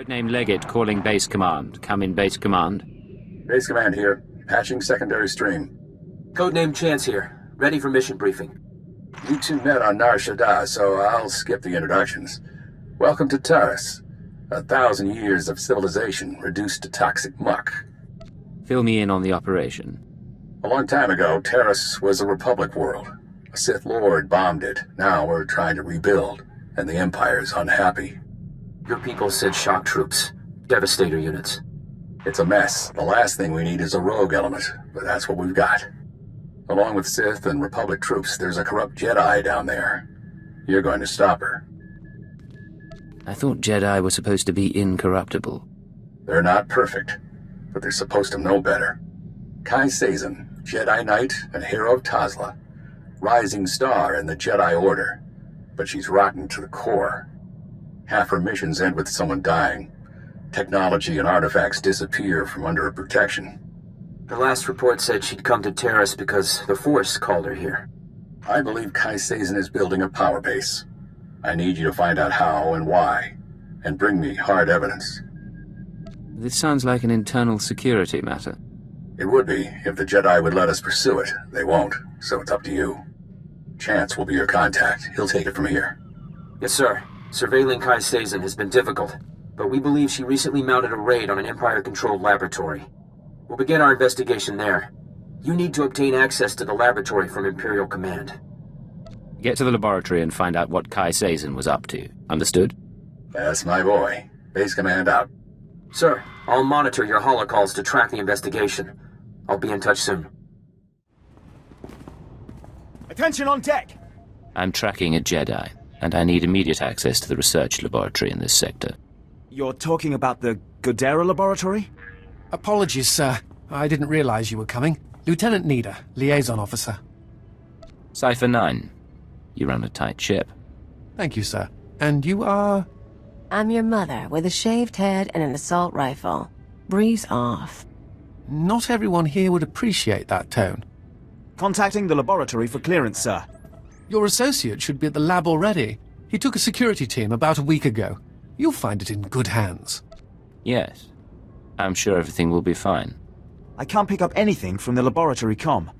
Codename Legate calling base command. Come in, base command. Base command here. Patching secondary stream. Codename Chance here. Ready for mission briefing. You two met on Nar Shaddaa, so I'll skip the introductions. Welcome to Taris. 1,000 years of civilization reduced to toxic muck. Fill me in on the operation. A long time ago, Taris was a Republic world. A Sith Lord bombed it. Now we're trying to rebuild, and the Empire's unhappy. Your people said shock troops. Devastator units. It's a mess. The last thing we need is a rogue element, but that's what we've got. Along with Sith and Republic troops, there's a corrupt Jedi down there. You're going to stop her. I thought Jedi were supposed to be incorruptible. They're not perfect, but they're supposed to know better. Kai Sazin, Jedi Knight and hero of Tazla. Rising star in the Jedi Order, but she's rotten to the core. Half her missions end with someone dying. Technology and artifacts disappear from under her protection. The last report said she'd come to Taris because the Force called her here. I believe Kai Sazin is building a power base. I need you to find out how and why, and bring me hard evidence. This sounds like an internal security matter. It would be, if the Jedi would let us pursue it. They won't, so it's up to you. Chance will be your contact. He'll take it from here. Yes, sir. Surveilling Kai Sazin has been difficult, but we believe she recently mounted a raid on an Empire-controlled laboratory. We'll begin our investigation there. You need to obtain access to the laboratory from Imperial Command. Get to the laboratory and find out what Kai Sazin was up to. Understood? That's my boy. Base command out. Sir, I'll monitor your holocalls to track the investigation. I'll be in touch soon. Attention on deck! I'm tracking a Jedi, and I need immediate access to the research laboratory in this sector. You're talking about the Godera laboratory? Apologies, sir. I didn't realize you were coming. Lieutenant Nida, liaison officer. Cipher 9. You run a tight ship. Thank you, sir. And you are? I'm your mother, with a shaved head and an assault rifle. Breeze off. Not everyone here would appreciate that tone. Contacting the laboratory for clearance, sir. Your associate should be at the lab already. He took a security team about a week ago. You'll find it in good hands. Yes. I'm sure everything will be fine. I can't pick up anything from the laboratory comm,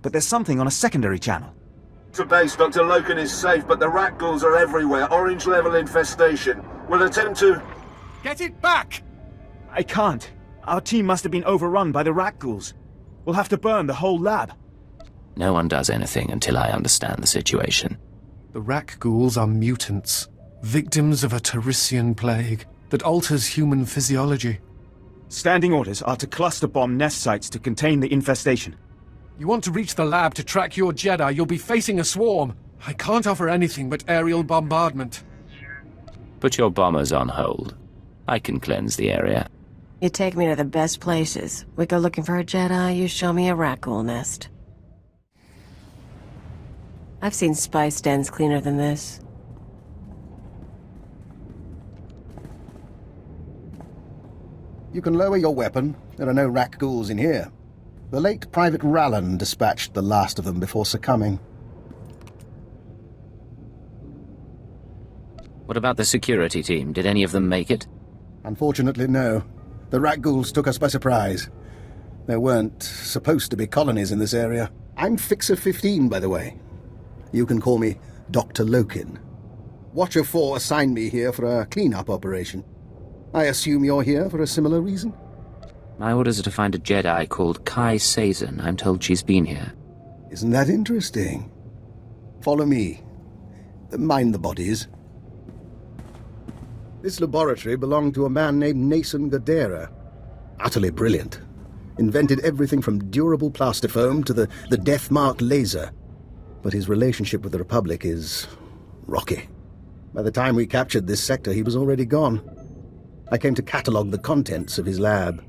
but there's something on a secondary channel. To base, Dr. Loken is safe, but the rat ghouls are everywhere. Orange level infestation. We'll attempt to... Get it back! I can't. Our team must have been overrun by the rat ghouls. We'll have to burn the whole lab. No one does anything until I understand the situation. The rat ghouls are mutants, victims of a Tarisian plague that alters human physiology. Standing orders are to cluster bomb nest sites to contain the infestation. You want to reach the lab to track your Jedi, you'll be facing a swarm. I can't offer anything but aerial bombardment. Put your bombers on hold. I can cleanse the area. You take me to the best places. We go looking for a Jedi, you show me a rat ghoul nest. I've seen spice dens cleaner than this. You can lower your weapon. There are no rat ghouls in here. The late Private Rallan dispatched the last of them before succumbing. What about the security team? Did any of them make it? Unfortunately, no. The rat ghouls took us by surprise. There weren't supposed to be colonies in this area. I'm Fixer 15, by the way. You can call me Dr. Loken. Watcher 4 assigned me here for a clean-up operation. I assume you're here for a similar reason? My orders are to find a Jedi called Kai Sazin. I'm told she's been here. Isn't that interesting? Follow me. Mind the bodies. This laboratory belonged to a man named Nason Godera. Utterly brilliant. Invented everything from durable plastifoam to the death-marked laser. But his relationship with the Republic is rocky. By the time we captured this sector, he was already gone. I came to catalogue the contents of his lab,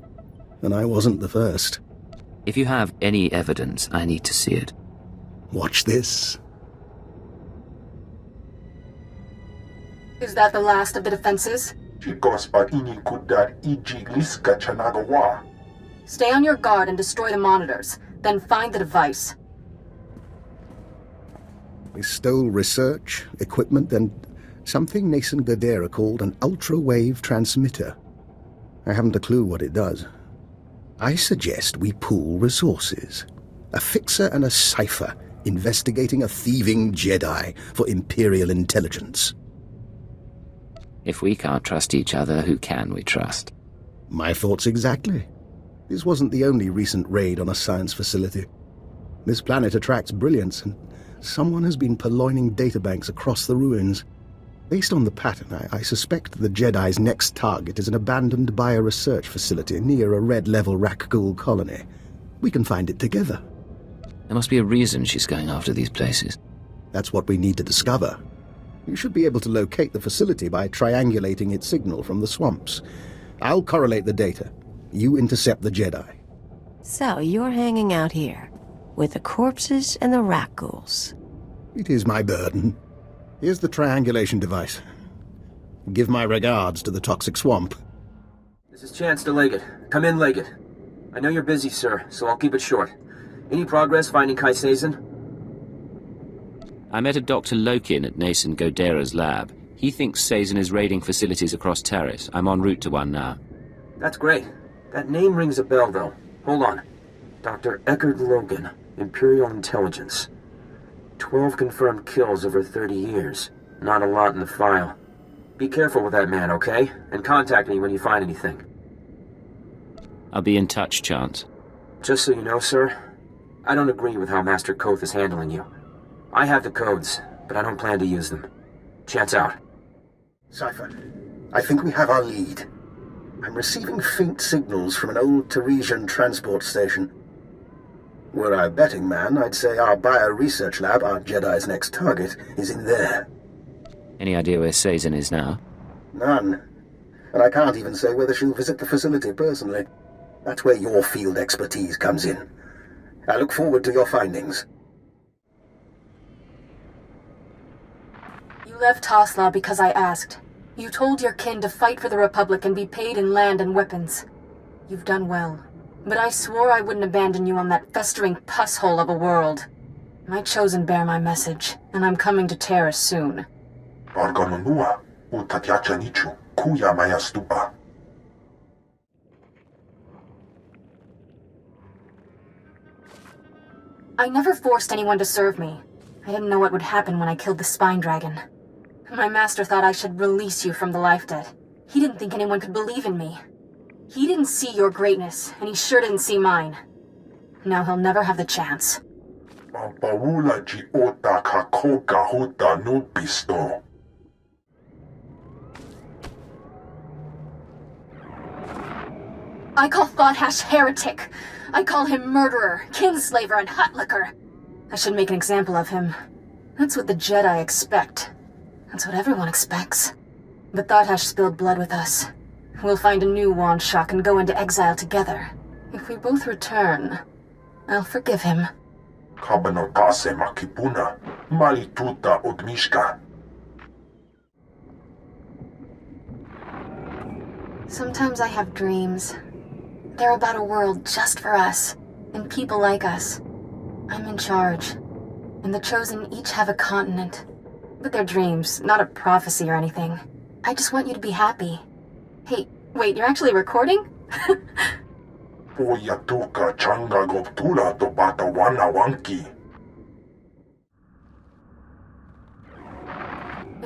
and I wasn't the first. If you have any evidence, I need to see it. Watch this. Is that the last of the defenses? Stay on your guard and destroy the monitors, then find the device. We stole research, equipment, and something Nason Godera called an ultra-wave transmitter. I haven't a clue what it does. I suggest we pool resources. A fixer and a cipher investigating a thieving Jedi for Imperial intelligence. If we can't trust each other, who can we trust? My thoughts exactly. This wasn't the only recent raid on a science facility. This planet attracts brilliance, and someone has been purloining databanks across the ruins. Based on the pattern, I suspect the Jedi's next target is an abandoned bioresearch facility near a red-level Rakghoul colony. We can find it together. There must be a reason she's going after these places. That's what we need to discover. You should be able to locate the facility by triangulating its signal from the swamps. I'll correlate the data. You intercept the Jedi. So you're hanging out here, with the corpses and the Rakghouls. It is my burden. Here's the triangulation device. Give my regards to the toxic swamp. This is Chance to Leggett. Come in, Leggett. I know you're busy, sir, so I'll keep it short. Any progress finding Kai Sazin? I met a Dr. Lokin at Nason Godera's lab. He thinks Sazin is raiding facilities across Taris. I'm en route to one now. That's great. That name rings a bell, though. Hold on. Dr. Eckard Logan, Imperial Intelligence. 12 confirmed kills over 30 years. Not a lot in the file. Be careful with that man, okay? And contact me when you find anything. I'll be in touch, Chance. Just so you know, sir, I don't agree with how Master Koth is handling you. I have the codes, but I don't plan to use them. Chance out. Cipher, I think we have our lead. I'm receiving faint signals from an old Tarisian transport station. Were I a betting man, I'd say our bio-research lab, our Jedi's next target, is in there. Any idea where Sazin is now? None. And I can't even say whether she'll visit the facility personally. That's where your field expertise comes in. I look forward to your findings. You left Tasla because I asked. You told your kin to fight for the Republic and be paid in land and weapons. You've done well. But I swore I wouldn't abandon you on that festering pus-hole of a world. My chosen bear my message, and I'm coming to Taris soon. I never forced anyone to serve me. I didn't know what would happen when I killed the Spine Dragon. My master thought I should release you from the life debt. He didn't think anyone could believe in me. He didn't see your greatness, and he sure didn't see mine. Now he'll never have the chance. I call Thothash heretic. I call him murderer, kinslaver, and hutlicker. I should make an example of him. That's what the Jedi expect. That's what everyone expects. But Thothash spilled blood with us. We'll find a new Wandshock and go into exile together. If we both return, I'll forgive him. Sometimes I have dreams. They're about a world just for us, and people like us. I'm in charge, and the Chosen each have a continent. But they're dreams, not a prophecy or anything. I just want you to be happy. Hey, wait, you're actually recording? In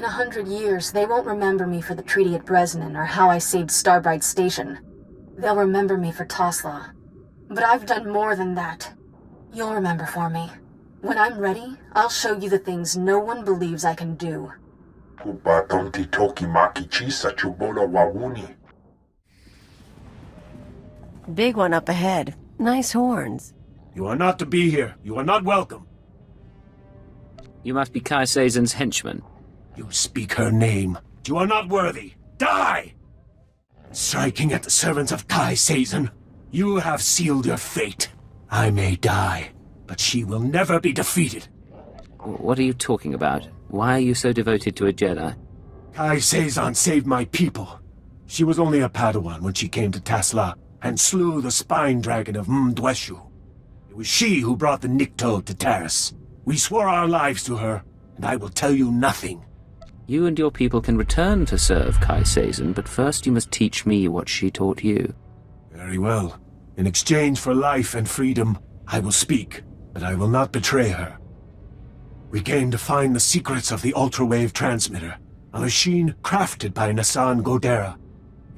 100 years, they won't remember me for the treaty at Bresnan or how I saved Starbright Station. They'll remember me for Tasla. But I've done more than that. You'll remember for me. When I'm ready, I'll show you the things no one believes I can do. Big one up ahead. Nice horns. You are not to be here. You are not welcome. You must be Kai Sazin's henchman. You speak her name. You are not worthy. Die! Striking at the servants of Kai Sazin, you have sealed your fate. I may die, but she will never be defeated. What are you talking about? Why are you so devoted to a Jedi? Kai Sazin saved my people. She was only a Padawan when she came to Tasla and slew the Spine Dragon of Mdweshu. It was she who brought the Nikto to Taris. We swore our lives to her, and I will tell you nothing. You and your people can return to serve Kai Sazon, but first you must teach me what she taught you. Very well. In exchange for life and freedom, I will speak, but I will not betray her. We came to find the secrets of the ultrawave transmitter, a machine crafted by Nasan Godera.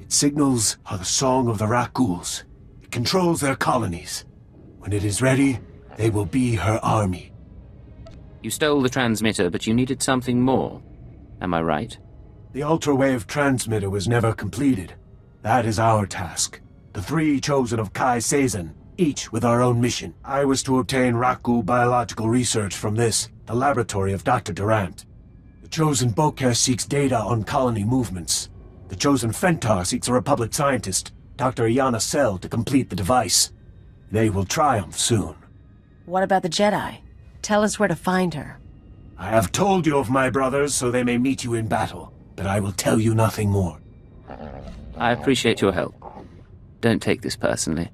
Its signals are the song of the Rakghouls. It controls their colonies. When it is ready, they will be her army. You stole the transmitter, but you needed something more. Am I right? The ultrawave transmitter was never completed. That is our task. The 3 chosen of Kai Sazon, each with our own mission. I was to obtain Rakghoul biological research from this, the laboratory of Dr. Durant. The chosen Boker seeks data on colony movements. The chosen Fentar seeks a Republic scientist, Dr. Iana Sel, to complete the device. They will triumph soon. What about the Jedi? Tell us where to find her. I have told you of my brothers so they may meet you in battle, but I will tell you nothing more. I appreciate your help. Don't take this personally.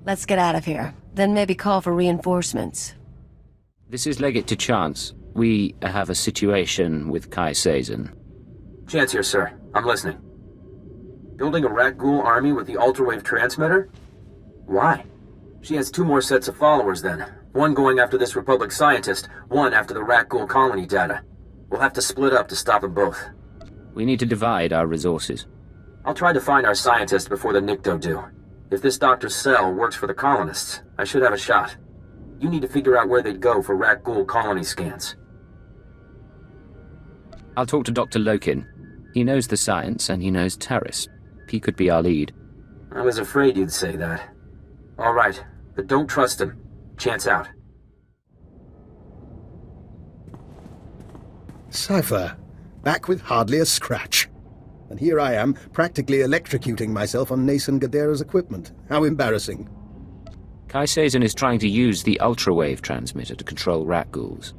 Let's get out of here, then maybe call for reinforcements. This is Legate to Chance. We have a situation with Kai Sazon. Chance here, sir. I'm listening. Building a Rakghoul army with the ultrawave transmitter? Why? She has 2 more sets of followers then. One going after this Republic scientist, one after the Rakghoul colony data. We'll have to split up to stop them both. We need to divide our resources. I'll try to find our scientist before the Nikto do. If this Dr. Sel works for the colonists, I should have a shot. You need to figure out where they'd go for Rakghoul colony scans. I'll talk to Dr. Lokin. He knows the science, and he knows Taris. He could be our lead. I was afraid you'd say that. All right, but don't trust him. Chance out. Cipher, back with hardly a scratch. And here I am, practically electrocuting myself on Nason Godera's equipment. How embarrassing. Kai Sazon is trying to use the ultrawave transmitter to control Rakghouls.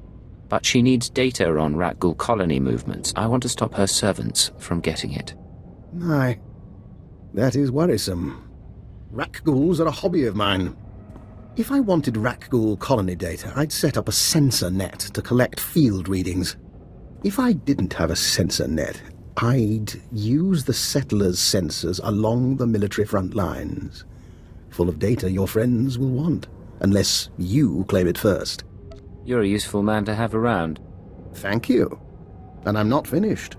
But she needs data on Rakghoul colony movements. I want to stop her servants from getting it. My, that is worrisome. Rakghouls are a hobby of mine. If I wanted Rakghoul colony data, I'd set up a sensor net to collect field readings. If I didn't have a sensor net, I'd use the settlers' sensors along the military front lines. Full of data your friends will want, unless you claim it first. You're a useful man to have around. Thank you. And I'm not finished.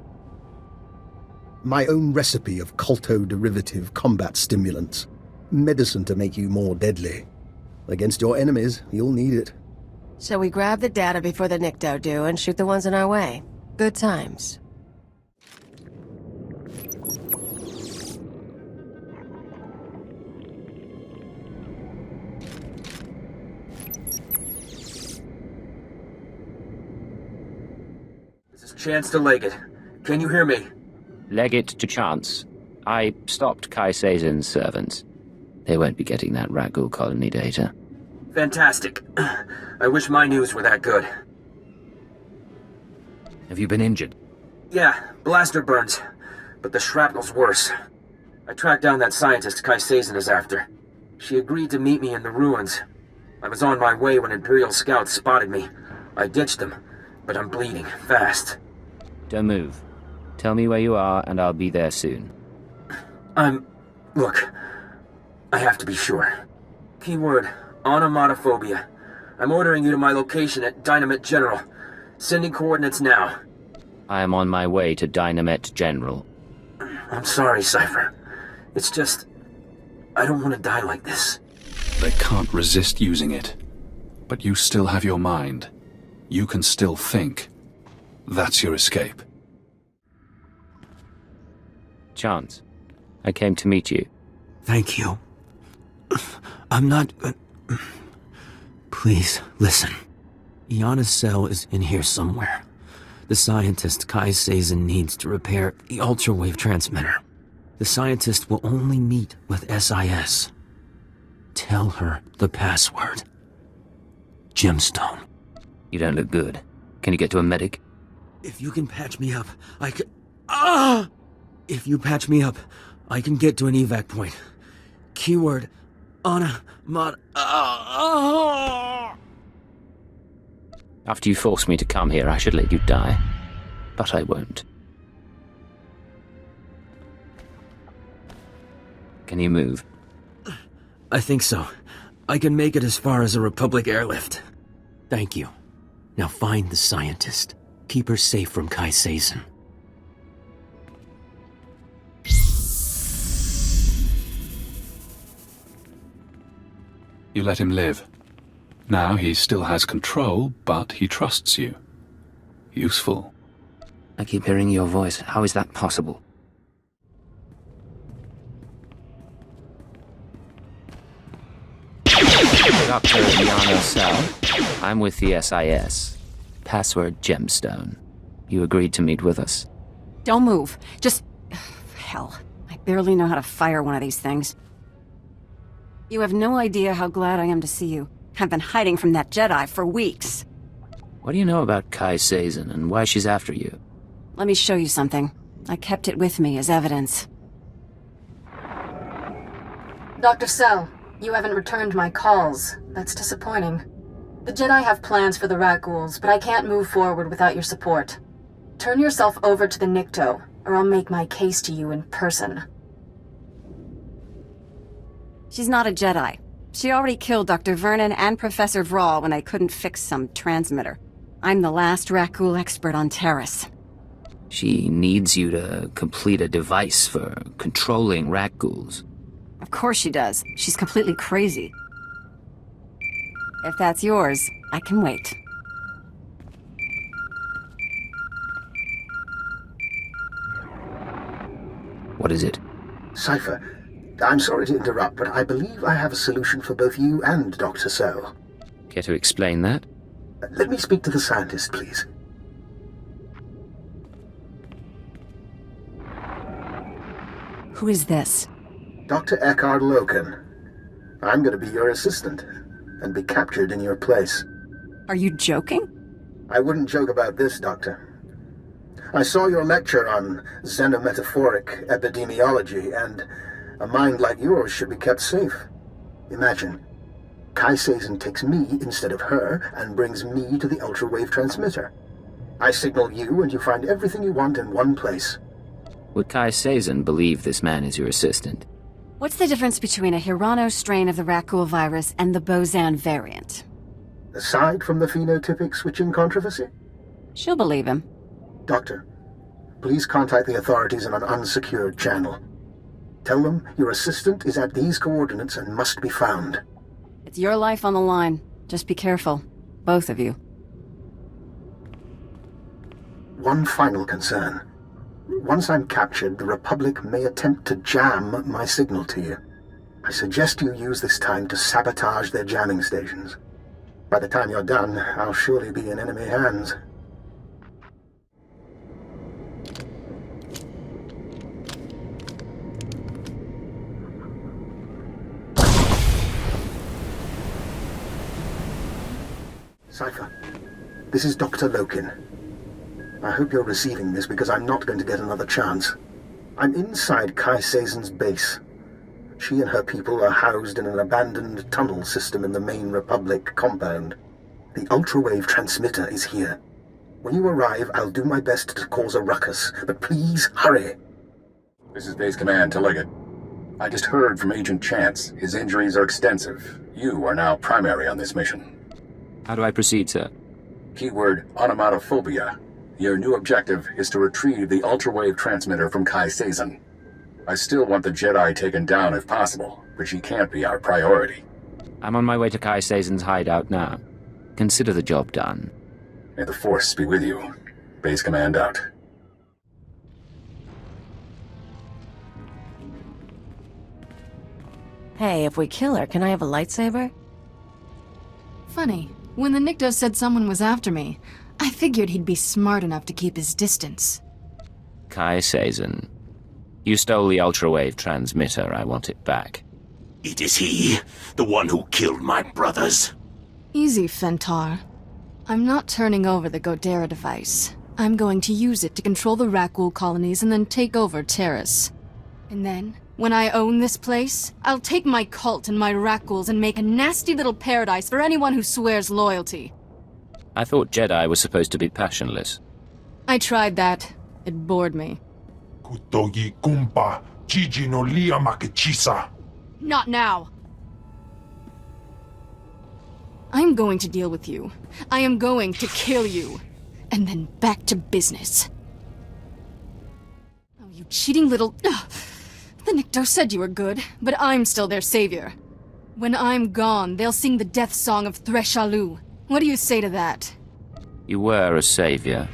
My own recipe of colto-derivative combat stimulants. Medicine to make you more deadly. Against your enemies, you'll need it. So we grab the data before the Nikto do and shoot the ones in our way. Good times. This is Chance to Legate. Can you hear me? Legate to Chance. I stopped Kai Sazon's servants. They won't be getting that Rakghoul colony data. Fantastic. I wish my news were that good. Have you been injured? Yeah, blaster burns. But the shrapnel's worse. I tracked down that scientist Kai Sazon is after. She agreed to meet me in the ruins. I was on my way when Imperial scouts spotted me. I ditched them, but I'm bleeding fast. Don't move. Tell me where you are, and I'll be there soon. Look, I have to be sure. Keyword, onomatophobia. I'm ordering you to my location at Dynamite General. Sending coordinates now. I am on my way to Dynamite General. I'm sorry, Cipher. It's just, I don't want to die like this. They can't resist using it. But you still have your mind. You can still think. That's your escape. Chance, I came to meet you. Thank you. I'm not... Please, listen. Iana's cell is in here somewhere. The scientist Kai Sazon needs to repair the ultrawave transmitter. The scientist will only meet with SIS. Tell her the password. Gemstone. You don't look good. Can you get to a medic? If you can patch me up, I can... If you patch me up, I can get to an evac point. Keyword, Anna, Mod... After you forced me to come here, I should let you die. But I won't. Can you move? I think so. I can make it as far as a Republic airlift. Thank you. Now find the scientist. Keep her safe from Kai Sazin. You let him live. Now he still has control, but he trusts you. Useful. I keep hearing your voice. How is that possible? Dr. Iana Cell. I'm with the SIS. Password Gemstone. You agreed to meet with us. Don't move. Just... hell. I barely know how to fire one of these things. You have no idea how glad I am to see you. I've been hiding from that Jedi for weeks. What do you know about Kai Sazin and why she's after you? Let me show you something. I kept it with me as evidence. Dr. Cell, you haven't returned my calls. That's disappointing. The Jedi have plans for the rat ghouls, but I can't move forward without your support. Turn yourself over to the Nikto, or I'll make my case to you in person. She's not a Jedi. She already killed Dr. Vernon and Professor Vrawl when I couldn't fix some transmitter. I'm the last rat ghoul expert on Taris. She needs you to complete a device for controlling rat ghouls. Of course she does. She's completely crazy. If that's yours, I can wait. What is it? Cipher, I'm sorry to interrupt, but I believe I have a solution for both you and Dr. Cell. Care to explain that? Let me speak to the scientist, please. Who is this? Dr. Eckhard Loken. I'm going to be your assistant, and be captured in your place. Are you joking? I wouldn't joke about this, Doctor. I saw your lecture on xenometaphoric epidemiology, and a mind like yours should be kept safe. Imagine, Kai Sazin takes me instead of her, and brings me to the ultra-wave transmitter. I signal you, and you find everything you want in one place. Would Kai Sazin believe this man is your assistant? What's the difference between a Hirano strain of the rat ghoul virus and the Bozan variant? Aside from the phenotypic switching controversy? She'll believe him. Doctor, please contact the authorities on an unsecured channel. Tell them your assistant is at these coordinates and must be found. It's your life on the line. Just be careful. Both of you. One final concern. Once I'm captured, the Republic may attempt to jam my signal to you. I suggest you use this time to sabotage their jamming stations. By the time you're done, I'll surely be in enemy hands. Cipher, this is Dr. Loken. I hope you're receiving this because I'm not going to get another chance. I'm inside Kai Sazin's base. She and her people are housed in an abandoned tunnel system in the main Republic compound. The ultra-wave transmitter is here. When you arrive, I'll do my best to cause a ruckus, but please hurry. This is Base Command to Liggett. I just heard from Agent Chance. His injuries are extensive. You are now primary on this mission. How do I proceed, sir? Keyword onomatophobia. Your new objective is to retrieve the ultra-wave transmitter from Kai Sazin. I still want the Jedi taken down if possible, but she can't be our priority. I'm on my way to Kai Sazin's hideout now. Consider the job done. May the Force be with you. Base Command out. Hey, if we kill her, can I have a lightsaber? Funny. When the Nikto said someone was after me, I figured he'd be smart enough to keep his distance. Kai Sazin. You stole the ultra-wave transmitter. I want it back. It is he, the one who killed my brothers. Easy, Fentar. I'm not turning over the Godera device. I'm going to use it to control the rat ghoul colonies and then take over Taris. And then, when I own this place, I'll take my cult and my rat ghouls and make a nasty little paradise for anyone who swears loyalty. I thought Jedi was supposed to be passionless. I tried that. It bored me. Kutogi kumpa, Gigi no lia makachisa. Not now! I'm going to deal with you. I am going to kill you. And then back to business. Oh, you cheating little... Ugh. The Nikto said you were good, but I'm still their savior. When I'm gone, they'll sing the death song of Threshalu. What do you say to that? You were a savior.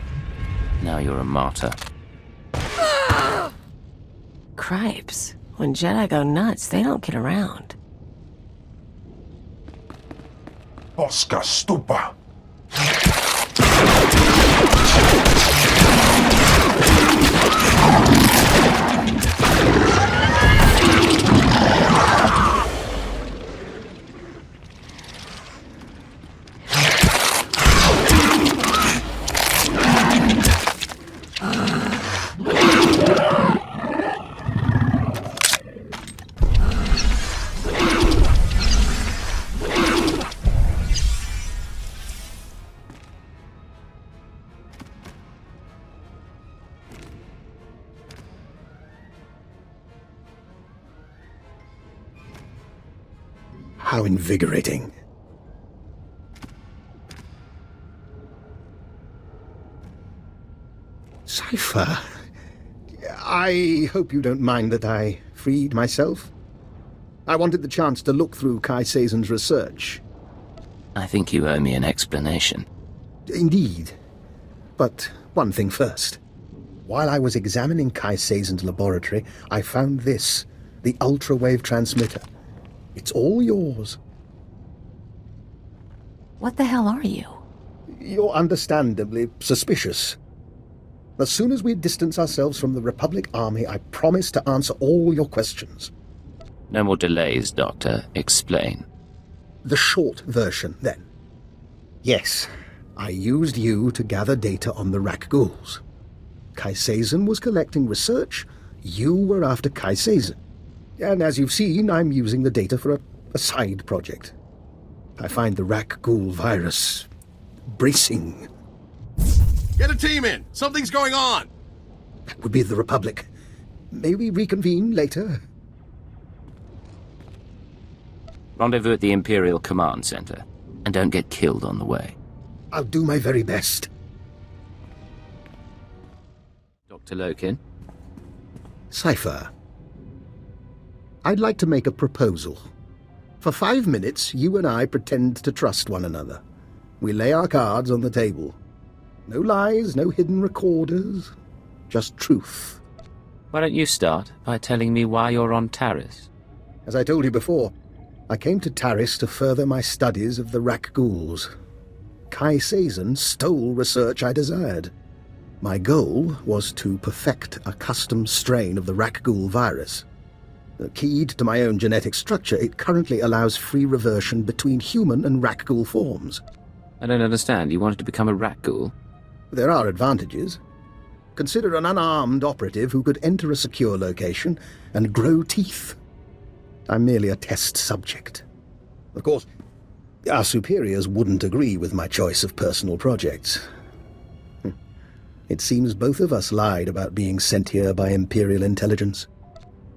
Now you're a martyr. Cripes. When Jedi go nuts, they don't kid around. Oscar stupa. How invigorating. Cipher, I hope you don't mind that I freed myself. I wanted the chance to look through Kai Seizen's research. I think you owe me an explanation. Indeed. But one thing first. While I was examining Kai Seizen's laboratory, I found this, the ultra-wave transmitter. It's all yours. What the hell are you? You're understandably suspicious. As soon as we distance ourselves from the Republic Army, I promise to answer all your questions. No more delays, Doctor. Explain. The short version, then. Yes, I used you to gather data on the Rak Ghouls. Kai Seizen was collecting research. You were after Kai Seizen. And as you've seen, I'm using the data for a side project. I find the Rak Ghoul virus bracing. Get a team in! Something's going on! That would be the Republic. May we reconvene later? Rendezvous at the Imperial Command Center. And don't get killed on the way. I'll do my very best. Dr. Lokin? Cipher. I'd like to make a proposal. For 5 minutes, you and I pretend to trust one another. We lay our cards on the table. No lies, no hidden recorders. Just truth. Why don't you start by telling me why you're on Taris? As I told you before, I came to Taris to further my studies of the Rak Ghouls. Kai Seizen stole research I desired. My goal was to perfect a custom strain of the Rak Ghoul virus. Keyed to my own genetic structure, it currently allows free reversion between human and Rak Ghoul forms. I don't understand. You wanted to become a Rak Ghoul? There are advantages. Consider an unarmed operative who could enter a secure location and grow teeth. I'm merely a test subject. Of course, our superiors wouldn't agree with my choice of personal projects. It seems both of us lied about being sent here by Imperial intelligence.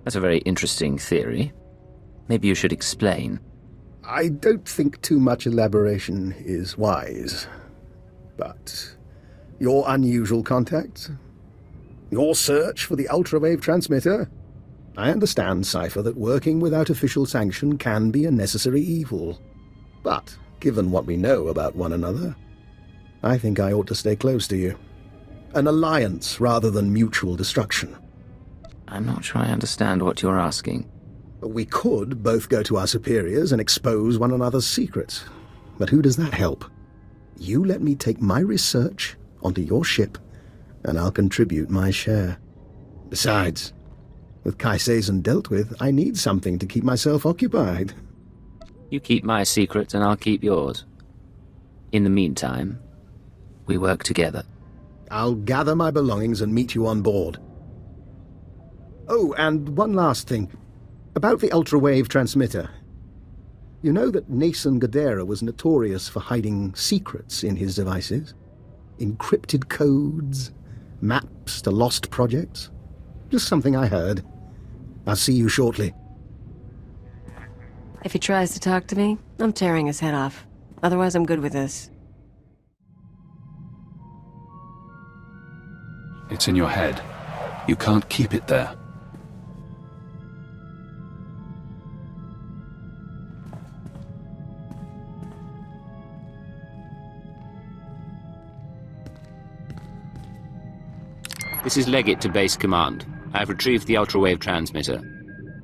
That's a very interesting theory. Maybe you should explain. I don't think too much elaboration is wise. But your unusual contacts, your search for the ultra-wave transmitter. I understand, Cipher, that working without official sanction can be a necessary evil. But, given what we know about one another, I think I ought to stay close to you. An alliance rather than mutual destruction. I'm not sure I understand what you're asking. We could both go to our superiors and expose one another's secrets. But who does that help? You let me take my research onto your ship, and I'll contribute my share. Besides, with Kai Seizen dealt with, I need something to keep myself occupied. You keep my secrets and I'll keep yours. In the meantime, we work together. I'll gather my belongings and meet you on board. Oh, and one last thing. About the ultra-wave transmitter. You know that Nason Gadera was notorious for hiding secrets in his devices? Encrypted codes, maps to lost projects? Just something I heard. I'll see you shortly. If he tries to talk to me, I'm tearing his head off. Otherwise, I'm good with this. It's in your head. You can't keep it there. This is Leggett to Base Command. I've retrieved the ultrawave transmitter.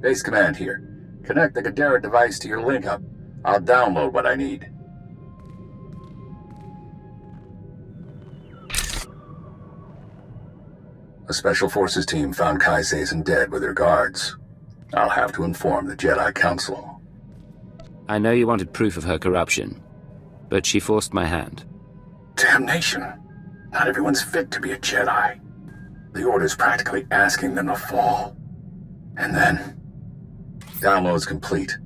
Base Command here. Connect the Gadara device to your link-up. I'll download what I need. A Special Forces team found Kai Sazin dead with her guards. I'll have to inform the Jedi Council. I know you wanted proof of her corruption, but she forced my hand. Damnation. Not everyone's fit to be a Jedi. The Order's practically asking them to fall. And then... Download's complete.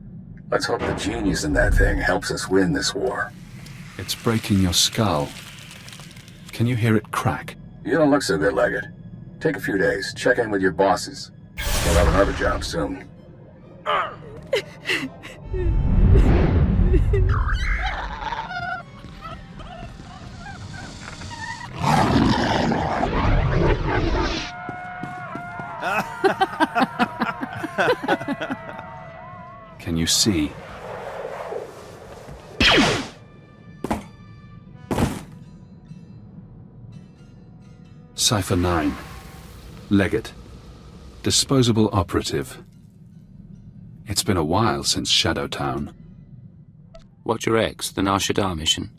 Let's hope the genius in that thing helps us win this war. It's breaking your skull. Can you hear it crack? You don't look so good, Leggett. Take a few days. Check in with your bosses. We'll have another job soon. Can you see? Cipher 9. Leggett. Disposable operative. It's been a while since Shadowtown. Watcher X, the Nar Shaddaa mission.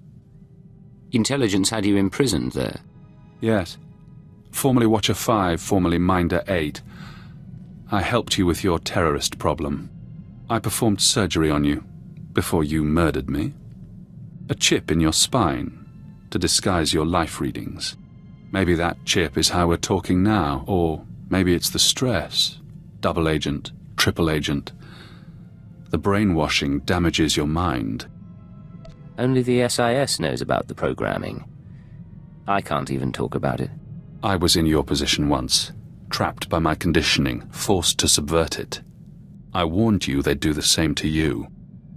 Intelligence had you imprisoned there. Yes. Formerly Watcher 5, formerly Minder 8. I helped you with your terrorist problem. I performed surgery on you, before you murdered me. A chip in your spine, to disguise your life readings. Maybe that chip is how we're talking now, or maybe it's the stress. Double agent, triple agent. The brainwashing damages your mind. Only the SIS knows about the programming. I can't even talk about it. I was in your position once, trapped by my conditioning, forced to subvert it. I warned you they'd do the same to you.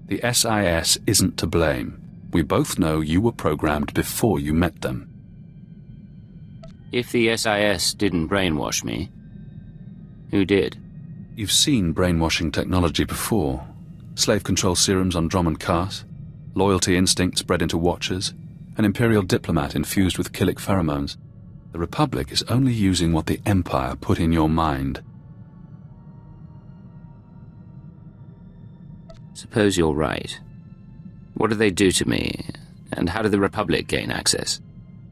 The SIS isn't to blame. We both know you were programmed before you met them. If the SIS didn't brainwash me, who did? You've seen brainwashing technology before. Slave control serums on Drummond Cars, loyalty instincts bred into Watchers, an Imperial diplomat infused with chilic pheromones. The Republic is only using what the Empire put in your mind. Suppose you're right. What do they do to me, and how did the Republic gain access?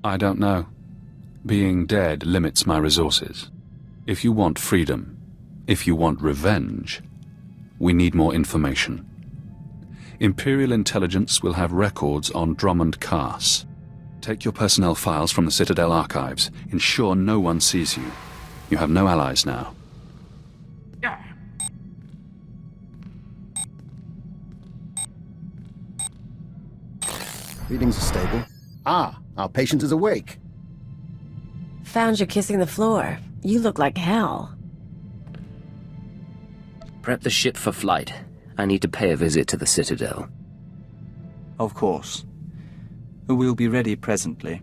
I don't know. Being dead limits my resources. If you want freedom, if you want revenge, we need more information. Imperial intelligence will have records on Drummond Cars. Take your personnel files from the Citadel archives. Ensure no one sees you. You have no allies now. Readings are stable. Ah, our patient is awake. Found you kissing the floor. You look like hell. Prep the ship for flight. I need to pay a visit to the Citadel. Of course. We'll be ready presently.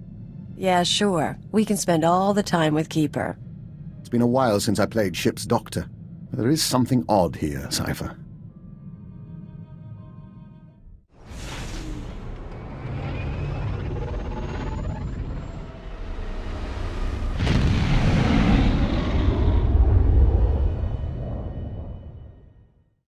Yeah, sure. We can spend all the time with Keeper. It's been a while since I played ship's doctor. There is something odd here, Cipher.